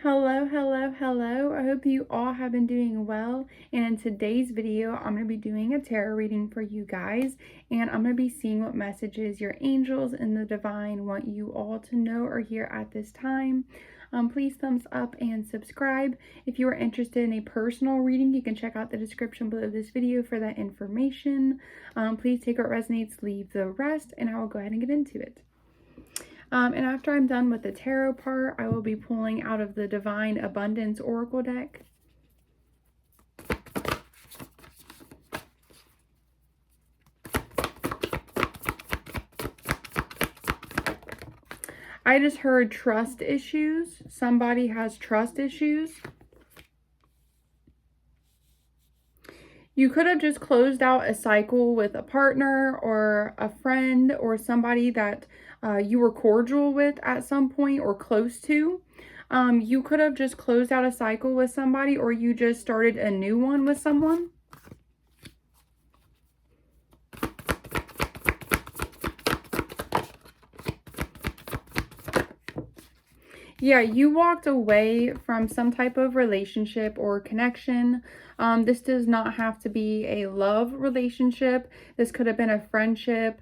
Hello, hello, hello. I hope you all have been doing well. And in today's video, I'm going to be doing a tarot reading for you guys. And I'm going to be seeing what messages your angels and the divine want you all to know or hear at this time. Please thumbs up and subscribe. If you are interested in a personal reading, you can check out the description below this video for that information. Please take what resonates, leave the rest, and I will go ahead and get into it. And after I'm done with the tarot part, I will be pulling out of the Divine Abundance Oracle deck. I just heard trust issues. Somebody has trust issues. You could have just closed out a cycle with a partner or a friend or somebody that you were cordial with at some point or close to. You could have just closed out a cycle with somebody, or you just started a new one with someone. Yeah, you walked away from some type of relationship or connection. This does not have to be a love relationship. This could have been a friendship,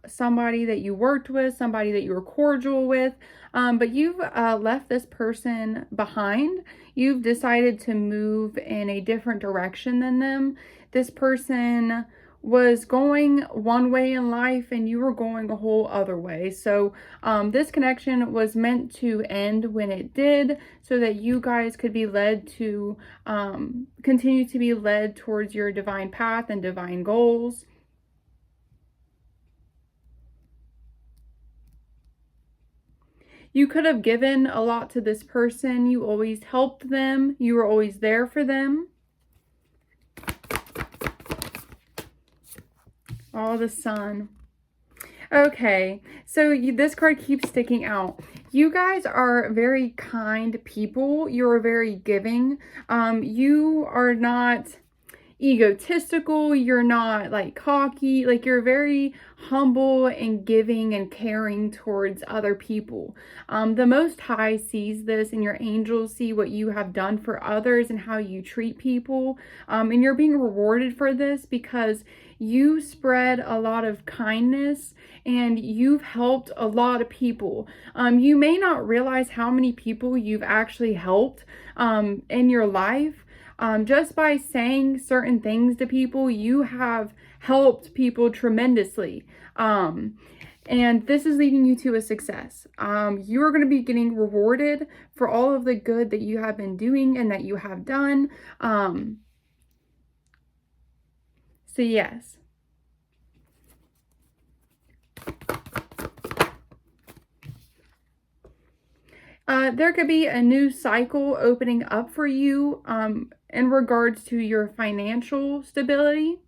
somebody that you worked with, somebody that you were cordial with, but you've left this person behind. You've decided to move in a different direction than them. This person was going one way in life and you were going a whole other way. So this connection was meant to end when it did, so that you guys could be led to continue to be led towards your divine path and divine goals. You could have given a lot to this person. You always helped them. You were always there for them. Oh, the Sun. Okay, so this card keeps sticking out. You guys are very kind people. You're very giving. You are not egotistical. You're not like cocky. Like, you're very humble and giving and caring towards other people. The Most High sees this, and your angels see what you have done for others and how you treat people. And you're being rewarded for this because you spread a lot of kindness and you've helped a lot of people. You may not realize how many people you've actually helped in your life. Just by saying certain things to people, you have helped people tremendously. And this is leading you to a success. You are going to be getting rewarded for all of the good that you have been doing and that you have done. So yes. There could be a new cycle opening up for you in regards to your financial stability.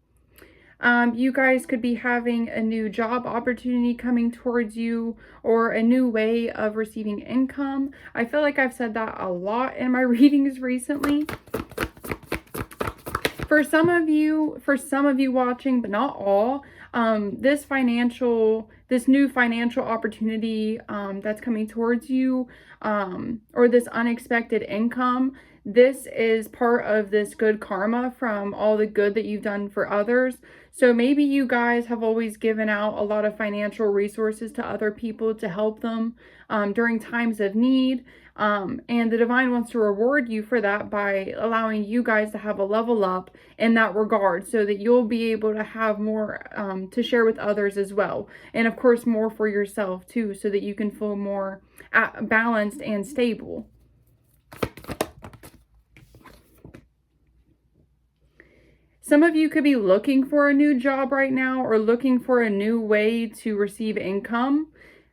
You guys could be having a new job opportunity coming towards you, or a new way of receiving income. I feel like I've said that a lot in my readings recently. For some of you watching, but not all, this new financial opportunity that's coming towards you, or this unexpected income, this is part of this good karma from all the good that you've done for others. So maybe you guys have always given out a lot of financial resources to other people to help them during times of need. And the divine wants to reward you for that by allowing you guys to have a level up in that regard, so that you'll be able to have more to share with others as well. And of course, more for yourself too, so that you can feel more balanced and stable. Some of you could be looking for a new job right now, or looking for a new way to receive income.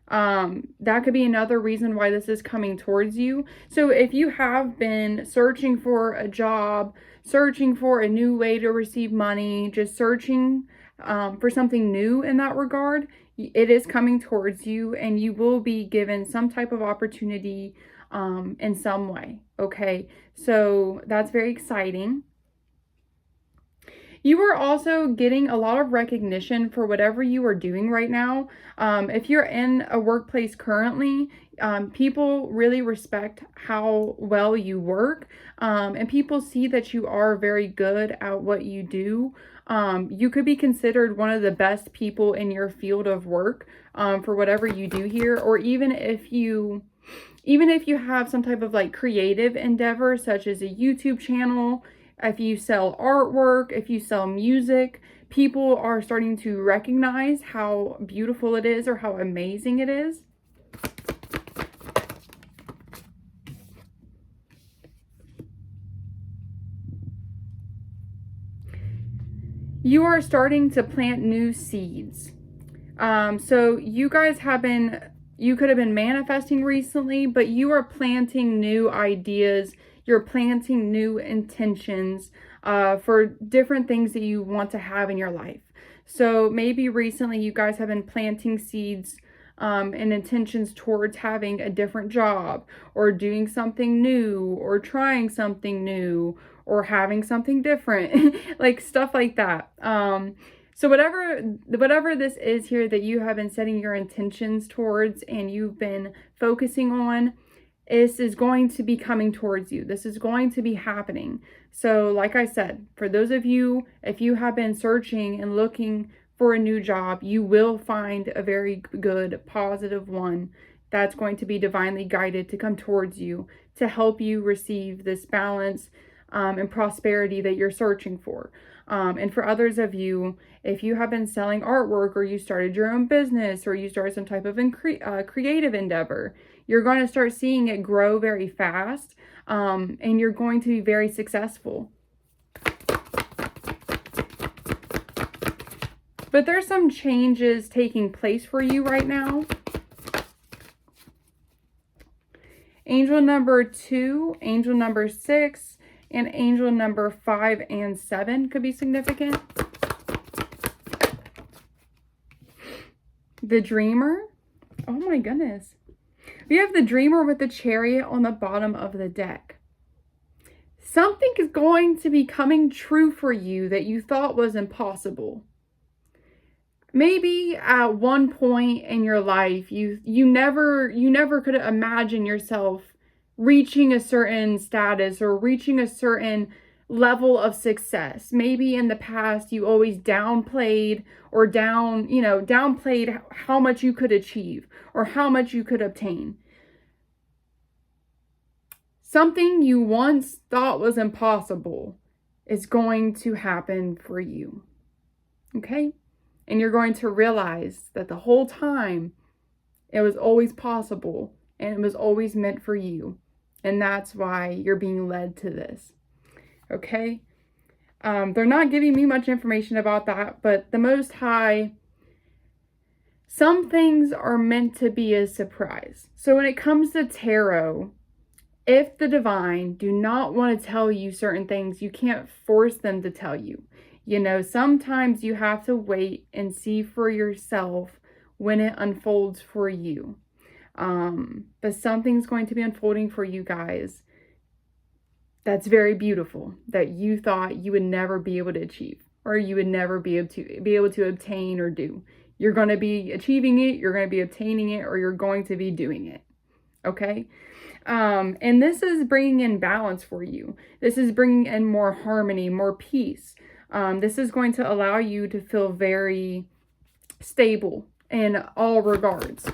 That could be another reason why this is coming towards you. So if you have been searching for a job, searching for a new way to receive money, just searching for something new in that regard, it is coming towards you, and you will be given some type of opportunity in some way. Okay, so that's very exciting. You are also getting a lot of recognition for whatever you are doing right now. If you're in a workplace currently, people really respect how well you work, and people see that you are very good at what you do. You could be considered one of the best people in your field of work, for whatever you do here, or even if you have some type of like creative endeavor, such as a YouTube channel, if you sell artwork, if you sell music, people are starting to recognize how beautiful it is or how amazing it is. You are starting to plant new seeds. So you guys you could have been manifesting recently, but you are planting new ideas. You're planting new intentions for different things that you want to have in your life. So maybe recently you guys have been planting seeds and intentions towards having a different job, or doing something new, or trying something new, or having something different, like stuff like that. So whatever this is here that you have been setting your intentions towards and you've been focusing on, this is going to be coming towards you. This is going to be happening. So like I said, for those of you, if you have been searching and looking for a new job, you will find a very good, positive one that's going to be divinely guided to come towards you to help you receive this balance and prosperity that you're searching for. And for others of you, if you have been selling artwork, or you started your own business, or you started some type of creative endeavor, you're going to start seeing it grow very fast, and you're going to be very successful. But there's some changes taking place for you right now. Angel number 2, angel number 6, and angel number 5 and 7 could be significant. The Dreamer. Oh my goodness. We have the Dreamer with the Chariot on the bottom of the deck. Something is going to be coming true for you that you thought was impossible. Maybe at one point in your life, you never could imagine yourself reaching a certain status or reaching a certain level of success. Maybe in the past you always downplayed how much you could achieve or how much you could obtain. Something you once thought was impossible is going to happen for you. Okay? And you're going to realize that the whole time it was always possible and it was always meant for you. And that's why you're being led to this. Okay? They're not giving me much information about that, but the Most High, some things are meant to be a surprise. So when it comes to tarot, if the divine do not want to tell you certain things, you can't force them to tell you. Sometimes you have to wait and see for yourself when it unfolds for you. But something's going to be unfolding for you guys that's very beautiful, that you thought you would never be able to achieve, or you would never be able to obtain or do. You're going to be achieving it, you're going to be obtaining it, or you're going to be doing it. Okay? And this is bringing in balance for you. This is bringing in more harmony, more peace. This is going to allow you to feel very stable in all regards.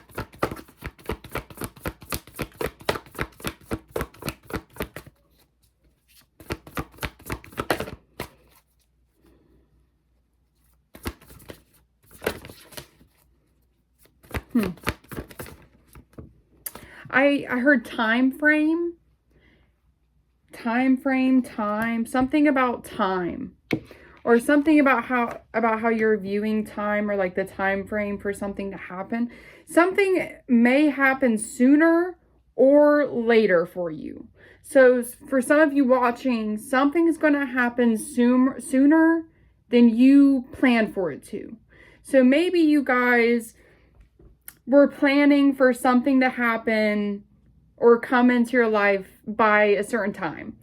I heard time, something about time, or something about how you're viewing time, or like the time frame for something to happen. Something may happen sooner or later for you. So for some of you watching, something is going to happen sooner than you plan for it to. So maybe you guys were planning for something to happen or come into your life by a certain time.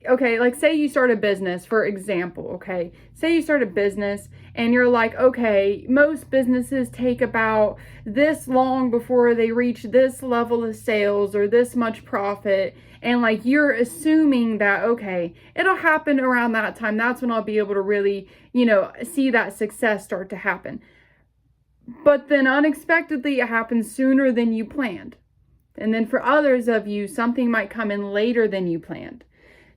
okay, like say you start a business, for example, okay? Say you start a business and you're like, okay, most businesses take about this long before they reach this level of sales or this much profit. And like you're assuming that, okay, it'll happen around that time. That's when I'll be able to really, see that success start to happen. But then unexpectedly, it happens sooner than you planned. And then for others of you, something might come in later than you planned.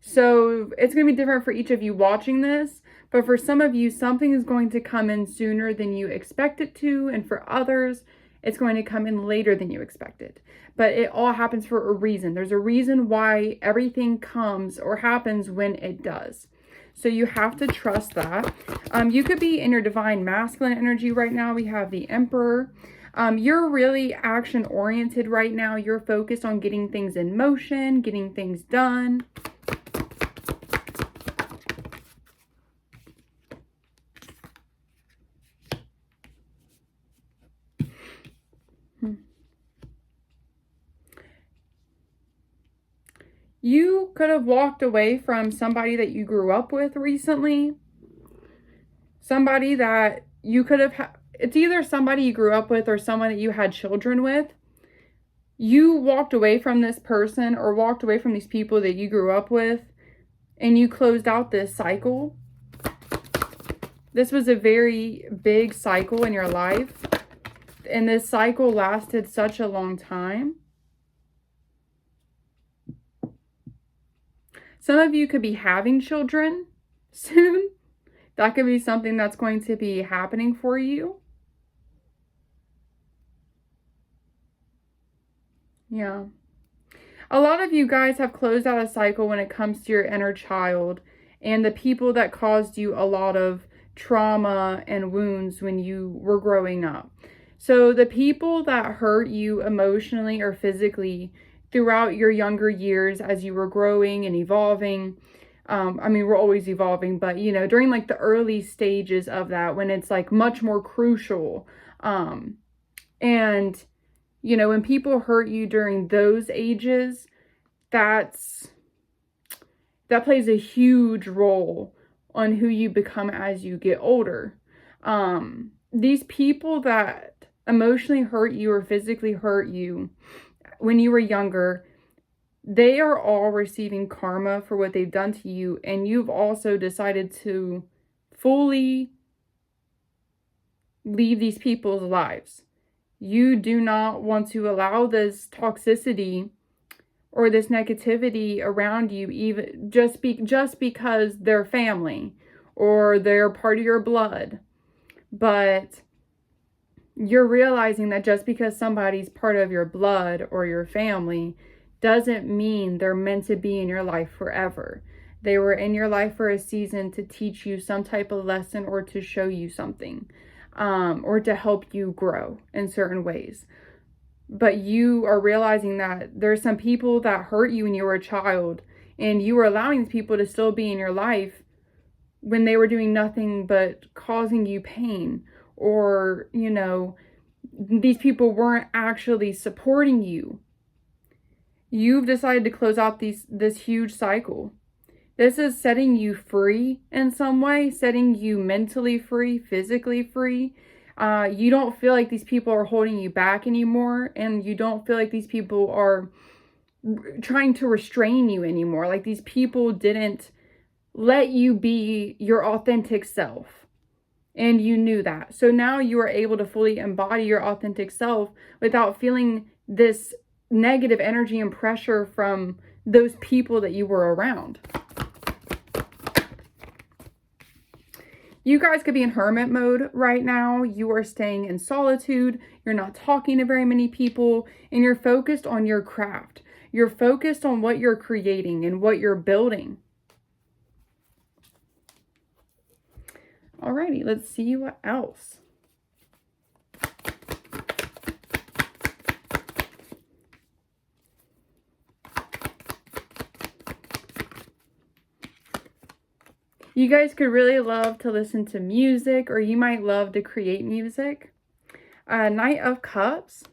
So it's going to be different for each of you watching this, but for some of you, something is going to come in sooner than you expect it to, and for others, it's going to come in later than you expected. But it all happens for a reason. There's a reason why everything comes or happens when it does. So you have to trust that. You could be in your divine masculine energy right now. We have the Emperor. You're really action oriented right now. You're focused on getting things in motion, getting things done. You could have walked away from somebody that you grew up with recently. Somebody that you could have, it's either somebody you grew up with or someone that you had children with. You walked away from this person or walked away from these people that you grew up with, and you closed out this cycle. This was a very big cycle in your life, and this cycle lasted such a long time. Some of you could be having children soon. That could be something that's going to be happening for you. Yeah. A lot of you guys have closed out a cycle when it comes to your inner child and the people that caused you a lot of trauma and wounds when you were growing up. So the people that hurt you emotionally or physically throughout your younger years as you were growing and evolving. We're always evolving, but during like the early stages of that, when it's like much more crucial. And when people hurt you during those ages, that plays a huge role on who you become as you get older. These people that emotionally hurt you or physically hurt you when you were younger, they are all receiving karma for what they've done to you, and you've also decided to fully leave these people's lives. You do not want to allow this toxicity or this negativity around you, even just because they're family or they're part of your blood. But you're realizing that just because somebody's part of your blood or your family doesn't mean they're meant to be in your life forever. They were in your life for a season to teach you some type of lesson or to show you something, or to help you grow in certain ways. But you are realizing that there's some people that hurt you when you were a child, and you were allowing these people to still be in your life when they were doing nothing but causing you pain, or, these people weren't actually supporting you. You've decided to close out this huge cycle. This is setting you free in some way, setting you mentally free, physically free. You don't feel like these people are holding you back anymore, and you don't feel like these people are trying to restrain you anymore. Like these people didn't let you be your authentic self, and you knew that. So now you are able to fully embody your authentic self without feeling this negative energy and pressure from those people that you were around. You guys could be in hermit mode right now. You are staying in solitude. You're not talking to very many people, and you're focused on your craft. You're focused on what you're creating and what you're building. Alrighty, let's see what else. You guys could really love to listen to music, or you might love to create music. Knight of Cups.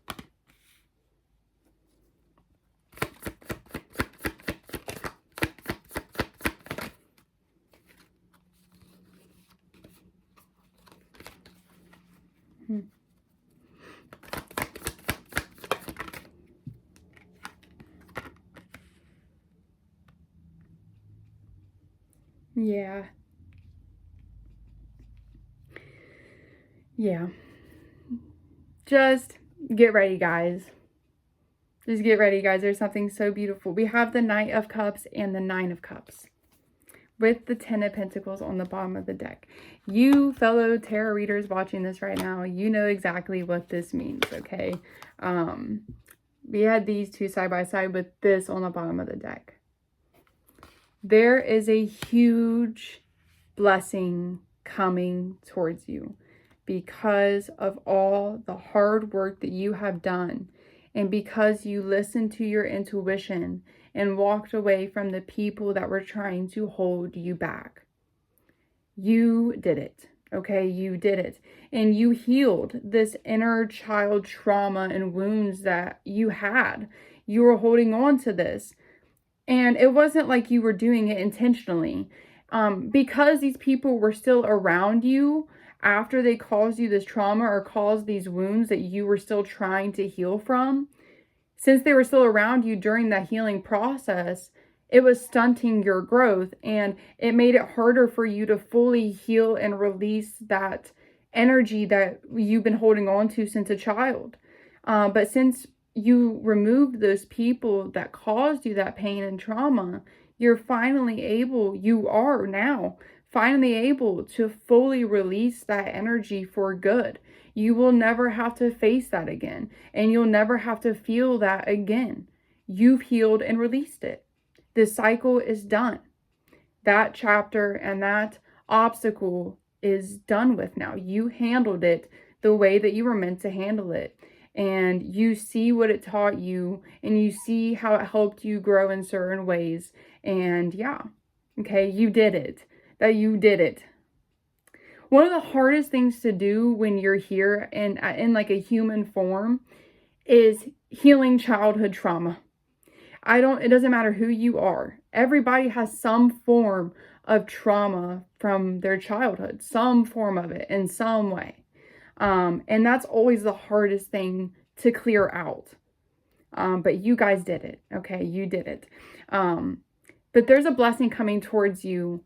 Yeah. Yeah. Just get ready, guys. Just get ready, guys. There's something so beautiful. We have the Knight of Cups and the Nine of Cups with the Ten of Pentacles on the bottom of the deck. You fellow tarot readers watching this right now, you know exactly what this means, okay? We had these two side by side with this on the bottom of the deck. There is a huge blessing coming towards you because of all the hard work that you have done, and because you listened to your intuition and walked away from the people that were trying to hold you back. You did it, okay? You did it. And you healed this inner child trauma and wounds that you had. You were holding on to this. And it wasn't like you were doing it intentionally. Because these people were still around you after they caused you this trauma or caused these wounds that you were still trying to heal from, since they were still around you during that healing process, it was stunting your growth, and it made it harder for you to fully heal and release that energy that you've been holding on to since a child. But since you removed those people that caused you that pain and trauma, you are now finally able to fully release that energy for good. You will never have to face that again, and you'll never have to feel that again. You've healed and released it. This cycle is done. That chapter and that obstacle is done with now. You handled it the way that you were meant to handle it. And you see what it taught you, and you see how it helped you grow in certain ways. And yeah, okay, you did it. You did it. One of the hardest things to do when you're here in like a human form is healing childhood trauma. It doesn't matter who you are. Everybody has some form of trauma from their childhood, some form of it in some way. And that's always the hardest thing to clear out. But you guys did it. Okay, you did it. But there's a blessing coming towards you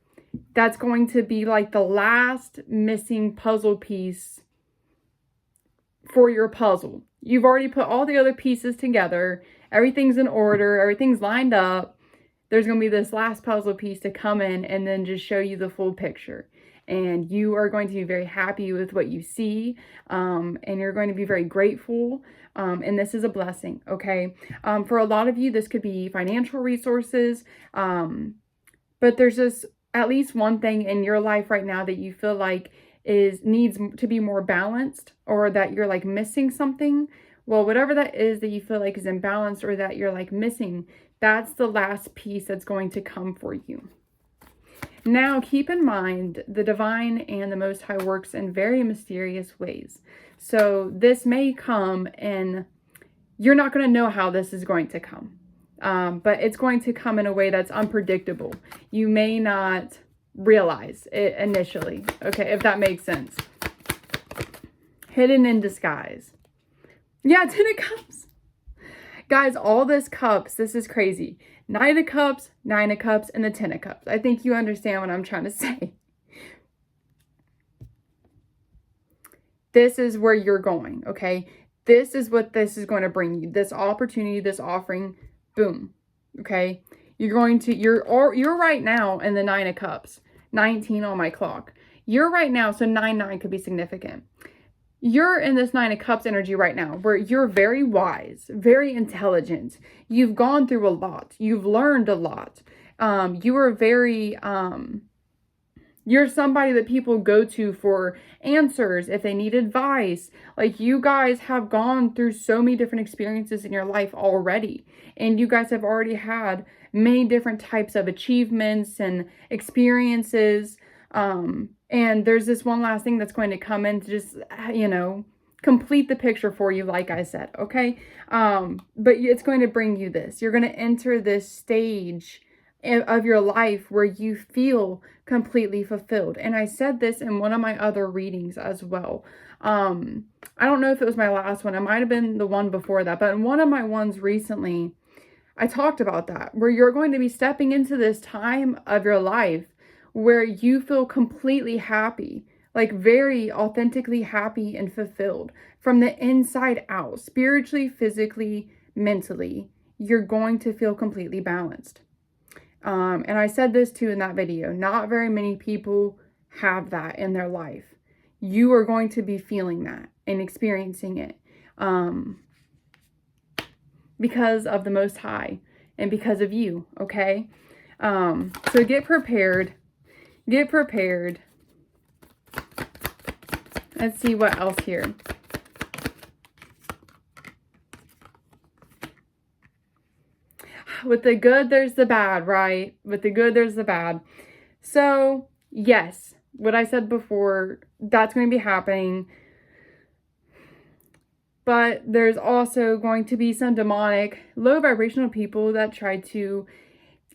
that's going to be like the last missing puzzle piece for your puzzle. You've already put all the other pieces together. Everything's in order. Everything's lined up. There's going to be this last puzzle piece to come in and then just show you the full picture. And you are going to be very happy with what you see. And you're going to be very grateful. And this is a blessing, okay? For a lot of you, this could be financial resources. But there's just at least one thing in your life right now that you feel like needs to be more balanced, or that you're like missing something. Well, whatever that is that you feel like is imbalanced or that you're like missing, that's the last piece that's going to come for you. Now, keep in mind, the divine and the Most High works in very mysterious ways. So this may come and you're not going to know how this is going to come. But it's going to come in a way that's unpredictable. You may not realize it initially. Okay, if that makes sense. Hidden in disguise. Yeah, Ten of Cups. Guys, all this cups, this is crazy. Nine of Cups, Nine of Cups, and the Ten of Cups. I think you understand what I'm trying to say. This is where you're going, okay? This is what this is going to bring you. This opportunity, this offering, boom, okay? You're right now in the Nine of Cups. 19 on my clock. You're right now, so 9 could be significant. You're in this Nine of Cups energy right now where you're very wise, very intelligent. You've gone through a lot. You've learned a lot. You are very, you're somebody that people go to for answers if they need advice. Like, you guys have gone through so many different experiences in your life already. And you guys have already had many different types of achievements and experiences. And there's this one last thing that's going to come in to just, complete the picture for you, like I said, okay? But it's going to bring you this. You're going to enter this stage of your life where you feel completely fulfilled. And I said this in one of my other readings as well. I don't know if it was my last one. It might have been the one before that. But in one of my ones recently, I talked about that, where you're going to be stepping into this time of your life where you feel completely happy, like very authentically happy and fulfilled from the inside out, spiritually, physically, mentally. You're going to feel completely balanced. And I said this too in that video. Not very many people have that in their life. You are going to be feeling that and experiencing it because of the Most High and because of you, okay? So get prepared. Get prepared. Let's see what else here. With the good, there's the bad, right? With the good, there's the bad. So, yes, what I said before, that's going to be happening. But there's also going to be some demonic, low vibrational people that try to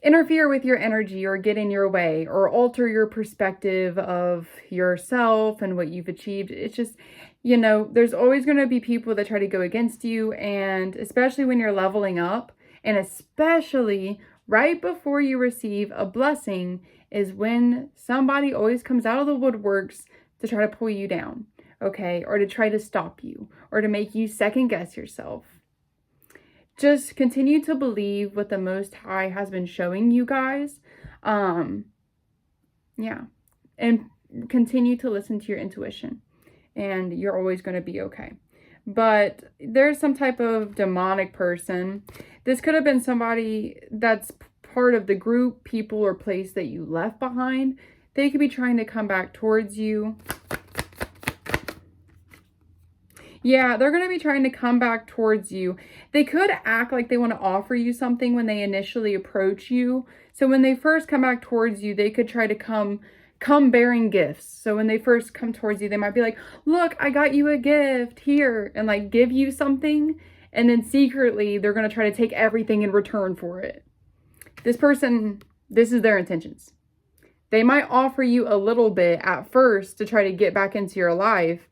interfere with your energy or get in your way or alter your perspective of yourself and what you've achieved. It's just, you know, there's always going to be people that try to go against you. And especially when you're leveling up, and especially right before you receive a blessing, is when somebody always comes out of the woodworks to try to pull you down, okay? Or to try to stop you, or to make you second guess yourself. Just continue to believe what the Most High has been showing you guys. Yeah. And continue to listen to your intuition. And you're always going to be okay. But there's some type of demonic person. This could have been somebody that's part of the group, people, or place that you left behind. They could be trying to come back towards you. Yeah, they're going to be trying to come back towards you. They could act like they want to offer you something when they initially approach you. So when they first come back towards you, they could try to come bearing gifts. So when they first come towards you, they might be like, look, I got you a gift here, and like give you something. And then secretly, they're going to try to take everything in return for it. This person, this is their intentions. They might offer you a little bit at first to try to get back into your life,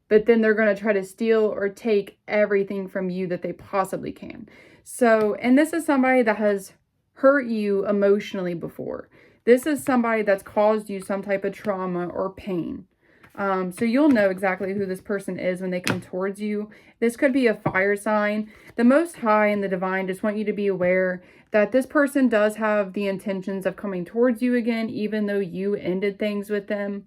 but then they're going to try to steal or take everything from you that they possibly can. So, and this is somebody that has hurt you emotionally before. This is somebody that's caused you some type of trauma or pain. So you'll know exactly who this person is when they come towards you. This could be a fire sign. The Most High and the Divine just want you to be aware that this person does have the intentions of coming towards you again, even though you ended things with them.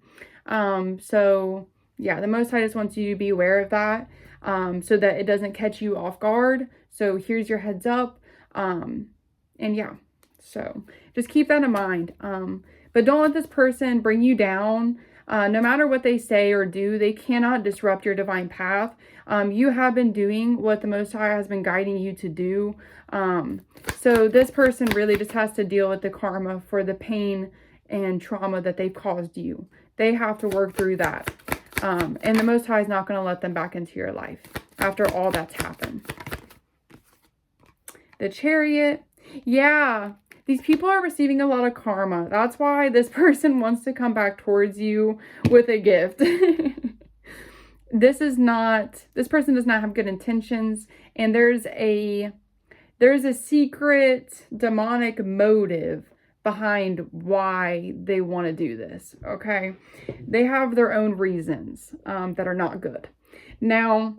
So yeah, the Most High just wants you to be aware of that, so that it doesn't catch you off guard. So here's your heads up. And yeah, so just keep that in mind. But don't let this person bring you down. No matter what they say or do, they cannot disrupt your divine path. You have been doing what the Most High has been guiding you to do. So this person really just has to deal with the karma for the pain and trauma that they've caused you. They have to work through that. And the Most High is not going to let them back into your life after all that's happened. The Chariot. Yeah. These people are receiving a lot of karma. That's why this person wants to come back towards you with a gift. This person does not have good intentions. And there's a secret demonic motive behind why they want to do this. Okay. They have their own reasons that are not good. Now,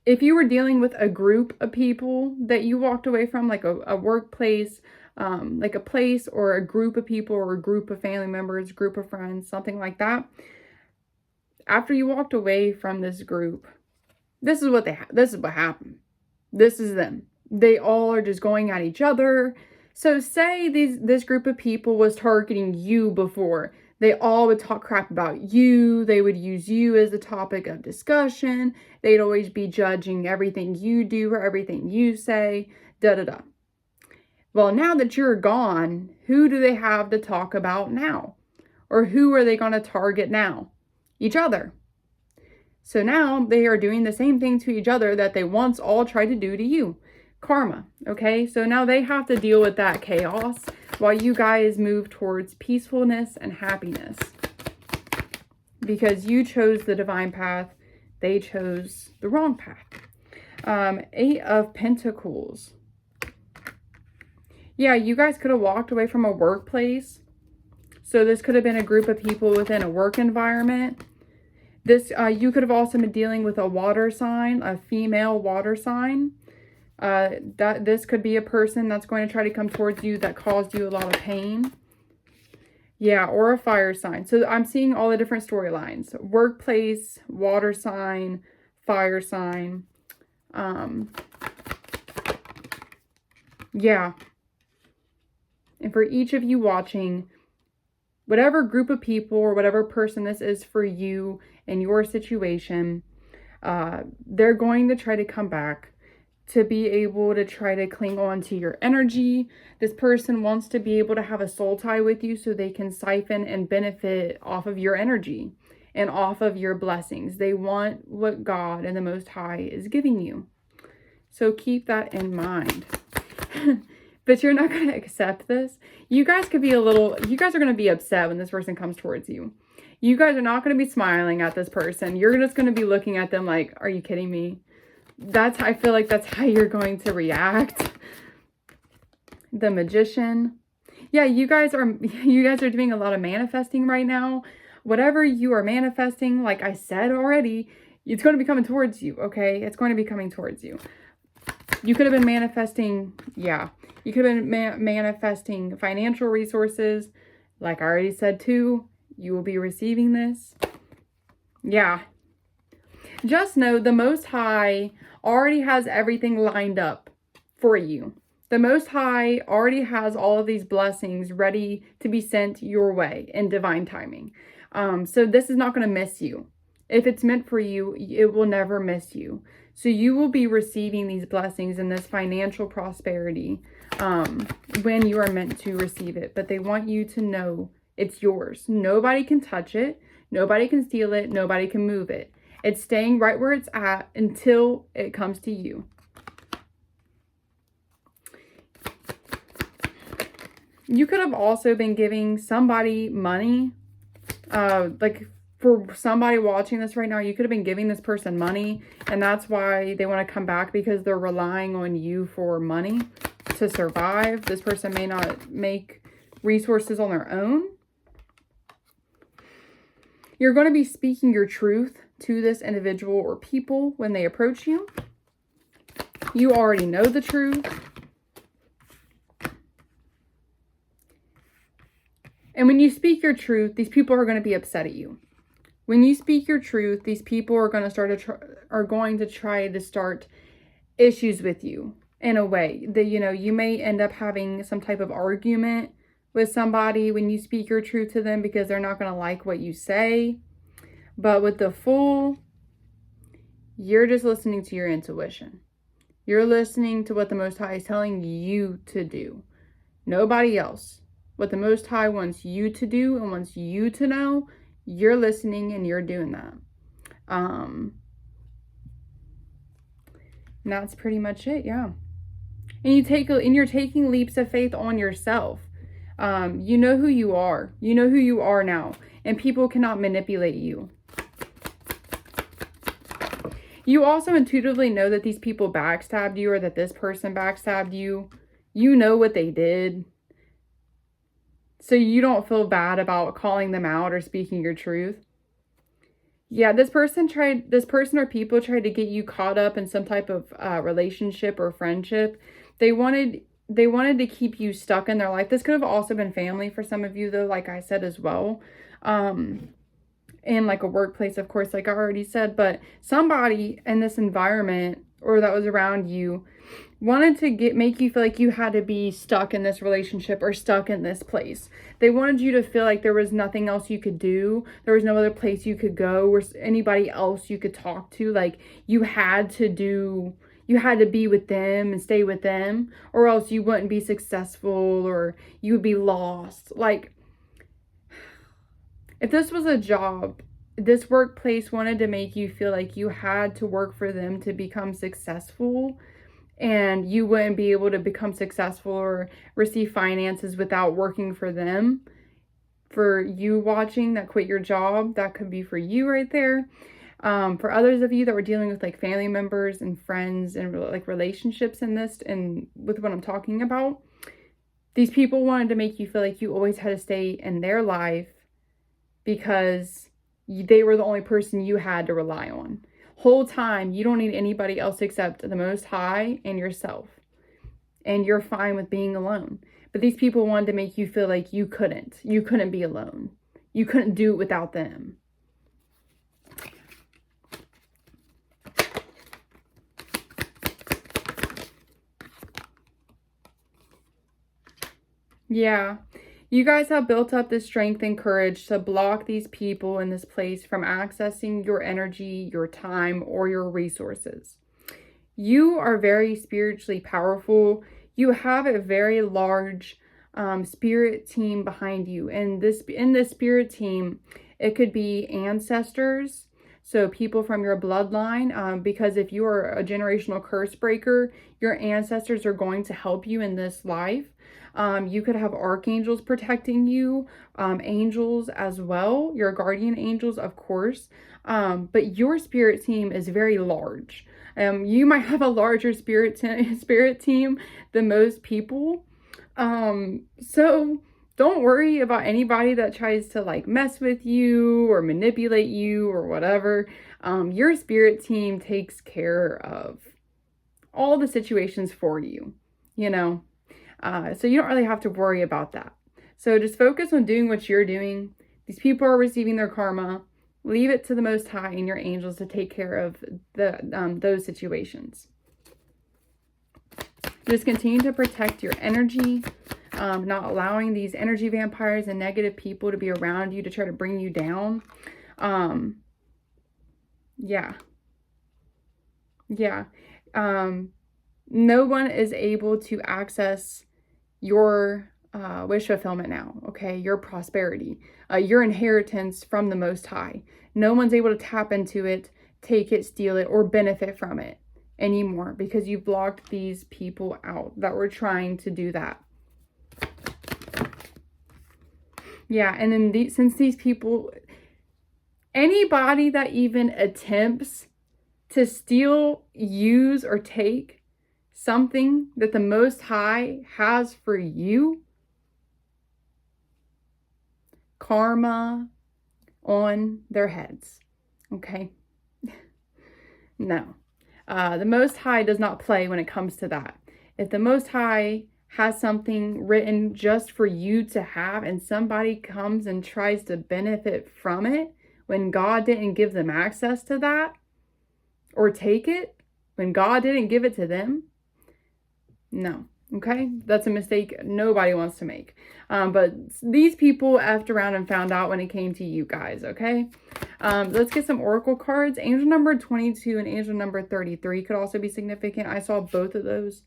if you were dealing with a group of people that you walked away from, like a workplace, like a place or a group of people or a group of family members, group of friends, something like that. After you walked away from this group, this is what happened. This is them. They all are just going at each other. So say this group of people was targeting you before. They all would talk crap about you. They would use you as the topic of discussion. They'd always be judging everything you do or everything you say, da-da-da. Well, now that you're gone, who do they have to talk about now? Or who are they going to target now? Each other. So now they are doing the same thing to each other that they once all tried to do to you. Karma, okay? So now they have to deal with that chaos while you guys move towards peacefulness and happiness. Because you chose the divine path, they chose the wrong path. 8 of Pentacles. Yeah, you guys could have walked away from a workplace. So this could have been a group of people within a work environment. This, you could have also been dealing with a water sign, a female water sign. This could be a person that's going to try to come towards you that caused you a lot of pain. Yeah, or a fire sign. So I'm seeing all the different storylines. Workplace, water sign, fire sign. Yeah. And for each of you watching, whatever group of people or whatever person this is for you in your situation, they're going to try to come back to be able to try to cling on to your energy. This person wants to be able to have a soul tie with you so they can siphon and benefit off of your energy and off of your blessings. They want what God and the Most High is giving you. So keep that in mind. But you're not going to accept this. You guys are going to be upset when this person comes towards you. You guys are not going to be smiling at this person. You're just going to be looking at them like, are you kidding me? I feel like that's how you're going to react. The Magician. Yeah, you guys are doing a lot of manifesting right now. Whatever you are manifesting, like I said already, it's going to be coming towards you, okay? It's going to be coming towards you. You could have been manifesting, you could have been manifesting financial resources. Like I already said too, you will be receiving this. Yeah. Just know the Most High already has everything lined up for you. The Most High already has all of these blessings ready to be sent your way in divine timing. So this is not going to miss you. If it's meant for you, it will never miss you. So you will be receiving these blessings and this financial prosperity when you are meant to receive it. But they want you to know it's yours. Nobody can touch it. Nobody can steal it. Nobody can move it. It's staying right where it's at until it comes to you. You could have also been giving somebody money. Like for somebody watching this right now, you could have been giving this person money. And that's why they want to come back, because they're relying on you for money to survive. This person may not make resources on their own. You're going to be speaking your truth to this individual or people when they approach you. You already know the truth. And when you speak your truth, these people are going to be upset at you. When you speak your truth, these people are going to try to start issues with you in a way that, you may end up having some type of argument with somebody when you speak your truth to them, because they're not going to like what you say. But with the Fool, you're just listening to your intuition. You're listening to what the Most High is telling you to do. Nobody else. What the Most High wants you to do and wants you to know, you're listening and you're doing that. And that's pretty much it, yeah. And you're taking leaps of faith on yourself. You know who you are. You know who you are now. And people cannot manipulate you. You also intuitively know that these people backstabbed you, or that this person backstabbed you. You know what they did. So you don't feel bad about calling them out or speaking your truth. Yeah, this person or people tried to get you caught up in some type of relationship or friendship. They wanted to keep you stuck in their life. This could have also been family for some of you, though, like I said as well. In like a workplace, of course, like I already said. But somebody in this environment or that was around you wanted to make you feel like you had to be stuck in this relationship or stuck in this place. They wanted you to feel like there was nothing else you could do. There was no other place you could go or anybody else you could talk to. Like you had to be with them and stay with them, or else you wouldn't be successful or you would be lost. Like if this was a job, this workplace wanted to make you feel like you had to work for them to become successful, and you wouldn't be able to become successful or receive finances without working for them. For you watching that quit your job, that could be for you right there. For others of you that were dealing with like family members and friends and like relationships in this and with what I'm talking about, These people wanted to make you feel like you always had to stay in their life because they were the only person you had to rely on. Whole time, you don't need anybody else except the Most High and yourself. And you're fine with being alone. But these people wanted to make you feel like you couldn't. You couldn't be alone. You couldn't do it without them. Yeah. You guys have built up the strength and courage to block these people in this place from accessing your energy, your time, or your resources. You are very spiritually powerful. You have a very large spirit team behind you. And in this spirit team, it could be ancestors, so people from your bloodline, because if you are a generational curse breaker, your ancestors are going to help you in this life. You could have archangels protecting you, angels as well, your guardian angels, of course. But your spirit team is very large. You might have a larger spirit team than most people. So don't worry about anybody that tries to like mess with you or manipulate you or whatever. Your spirit team takes care of all the situations for you, you know. So you don't really have to worry about that. So just focus on doing what you're doing. These people are receiving their karma. Leave it to the Most High and your angels to take care of those situations. Just continue to protect your energy, not allowing these energy vampires and negative people to be around you to try to bring you down. Yeah. No one is able to access your wish fulfillment now, okay? Your prosperity, your inheritance from the Most High. No one's able to tap into it, take it, steal it, or benefit from it anymore because you blocked these people out that were trying to do that. Yeah, and then since these people, anybody that even attempts to steal, use, or take something that the Most High has for you, karma on their heads, okay? No. The Most High does not play when it comes to that. If the Most High has something written just for you to have and somebody comes and tries to benefit from it when God didn't give them access to that, or take it when God didn't give it to them, no. Okay, that's a mistake nobody wants to make. But these people effed around and found out when it came to you guys, okay? Let's get some oracle cards. Angel number 22 and angel number 33 could also be significant. I saw both of those.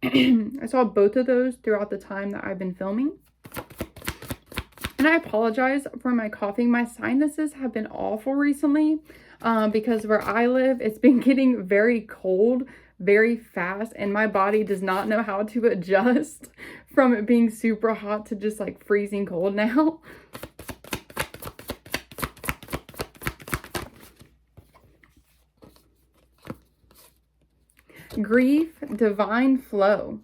I saw both of those throughout the time that I've been filming. And I apologize for my coughing. My sinuses have been awful recently because where I live, it's been getting very cold very fast, and my body does not know how to adjust from it being super hot to just like freezing cold now. Grief, divine flow.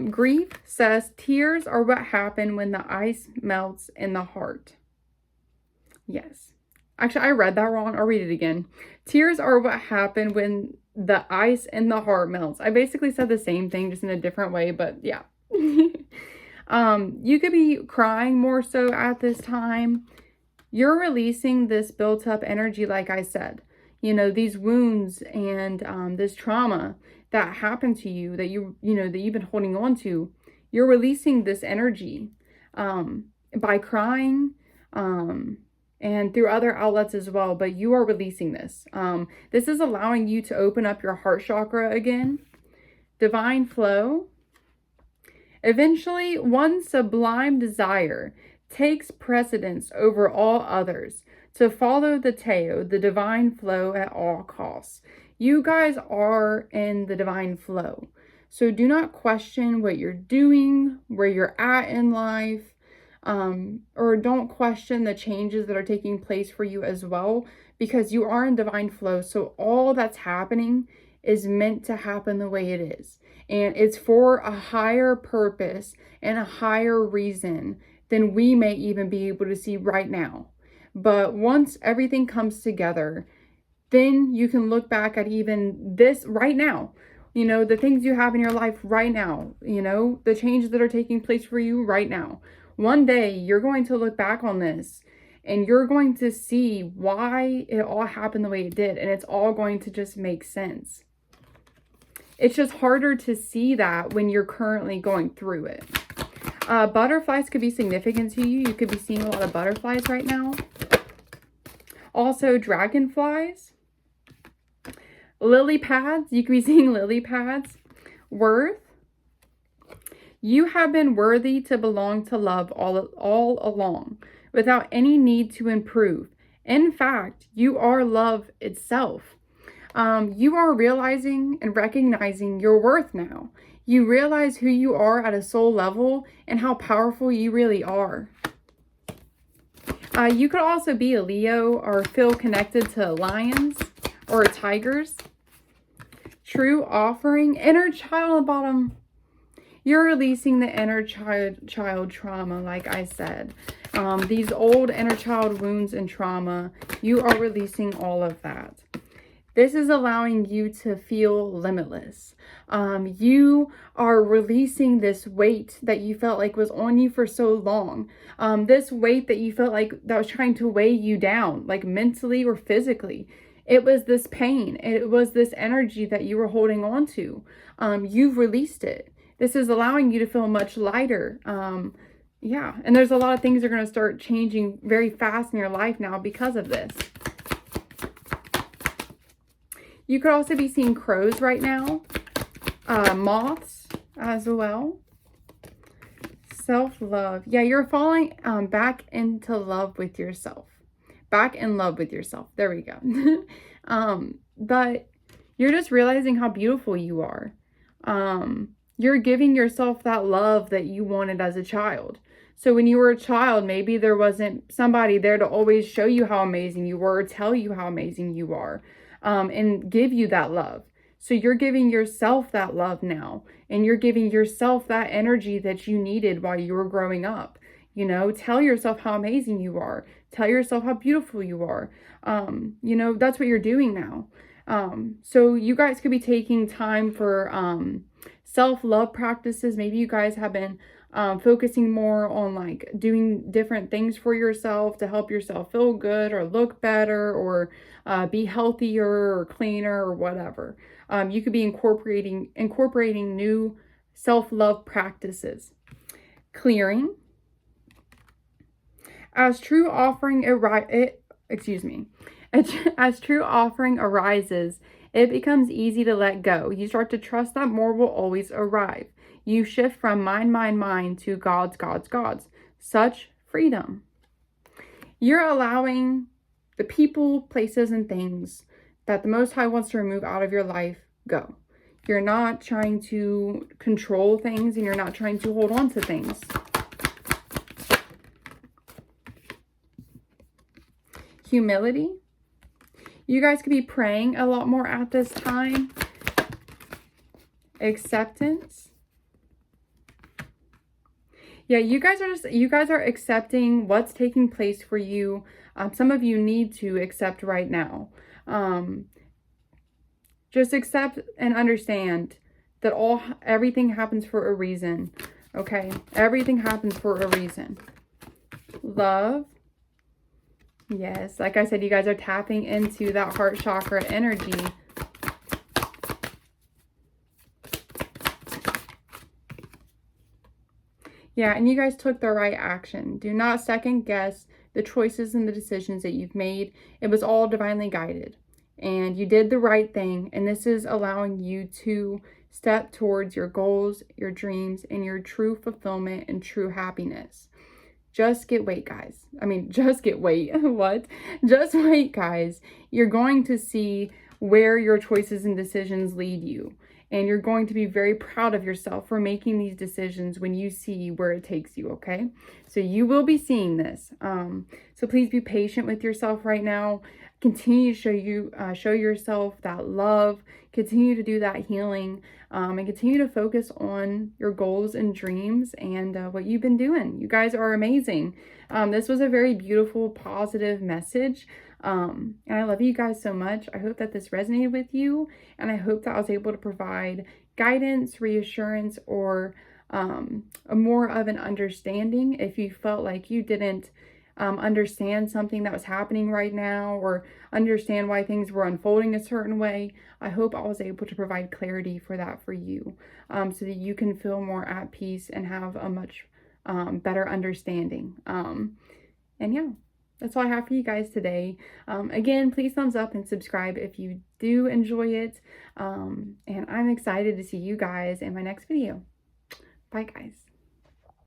Grief says tears are what happen when the ice melts in the heart. Yes. Actually, I read that wrong. I'll read it again. Tears are what happen when the ice in the heart melts. I basically said the same thing, just in a different way, but yeah. You could be crying more so at this time. You're releasing this built up energy, like I said. You know, these wounds and this trauma that happened to you that that you've been holding on to. You're releasing this energy by crying and through other outlets as well, but you are releasing this. This is allowing you to open up your heart chakra again. Divine flow. Eventually, one sublime desire takes precedence over all others to follow the Teo, the divine flow, at all costs. You guys are in the divine flow. So do not question what you're doing, where you're at in life, or don't question the changes that are taking place for you as well, because you are in divine flow. So all that's happening is meant to happen the way it is. And it's for a higher purpose and a higher reason than we may even be able to see right now. But once everything comes together, then you can look back at even this right now. You know, the things you have in your life right now, you know, the changes that are taking place for you right now. One day you're going to look back on this and you're going to see why it all happened the way it did. And it's all going to just make sense. It's just harder to see that when you're currently going through it. Butterflies could be significant to you. You could be seeing a lot of butterflies right now. Also, dragonflies. Lily pads. You could be seeing lily pads. Worth. You have been worthy to belong to love all along, without any need to improve. In fact, you are love itself. You are realizing and recognizing your worth now. You realize who you are at a soul level and how powerful you really are. You could also be a Leo or feel connected to lions or tigers. True offering, inner child on the bottom. You're releasing the inner child trauma, like I said. These old inner child wounds and trauma, you are releasing all of that. This is allowing you to feel limitless. You are releasing this weight that you felt like was on you for so long. This weight that you felt like that was trying to weigh you down, like mentally or physically. It was this pain. It was this energy that you were holding on to. You've released it. This is allowing you to feel much lighter. Yeah, and there's a lot of things that are going to start changing very fast in your life now because of this. You could also be seeing crows right now. Moths as well. Self-love. Yeah, you're falling back into love with yourself. Back in love with yourself. There we go. But you're just realizing how beautiful you are. You're giving yourself that love that you wanted as a child. So when you were a child, maybe there wasn't somebody there to always show you how amazing you were, or tell you how amazing you are, and give you that love. So you're giving yourself that love now, and you're giving yourself that energy that you needed while you were growing up. You know, tell yourself how amazing you are. Tell yourself how beautiful you are. You know, that's what you're doing now. So you guys could be taking time for self-love practices. Maybe you guys have been focusing more on like doing different things for yourself to help yourself feel good or look better or be healthier or cleaner or whatever. You could be incorporating new self-love practices. Clearing. As true offering as true offering arises, it becomes easy to let go. You start to trust that more will always arrive. You shift from mine to God's. Such freedom. You're allowing the people, places, and things that the Most High wants to remove out of your life go. You're not trying to control things, and you're not trying to hold on to things. Humility. You guys could be praying a lot more at this time. Acceptance. Yeah, you guys are accepting what's taking place for you. Some of you need to accept right now. Just accept and understand that everything happens for a reason. Okay? Everything happens for a reason. Love. Yes, like I said, you guys are tapping into that heart chakra energy. Yeah, and you guys took the right action. Do not second guess the choices and the decisions that you've made. It was all divinely guided. And you did the right thing. And this is allowing you to step towards your goals, your dreams, and your true fulfillment and true happiness. Just wait, guys. Just wait. What? Just wait, guys. You're going to see where your choices and decisions lead you. And you're going to be very proud of yourself for making these decisions when you see where it takes you, okay? So you will be seeing this. So please be patient with yourself right now. Continue to show yourself that love. Continue to do that healing, and continue to focus on your goals and dreams and what you've been doing. You guys are amazing. This was a very beautiful, positive message. And I love you guys so much. I hope that this resonated with you, and I hope that I was able to provide guidance, reassurance, or a more of an understanding if you felt like you didn't understand something that was happening right now, or understand why things were unfolding a certain way. I hope I was able to provide clarity for that for you, so that you can feel more at peace and have a much better understanding. And yeah, that's all I have for you guys today. Again, please thumbs up and subscribe if you do enjoy it. And I'm excited to see you guys in my next video. Bye, guys.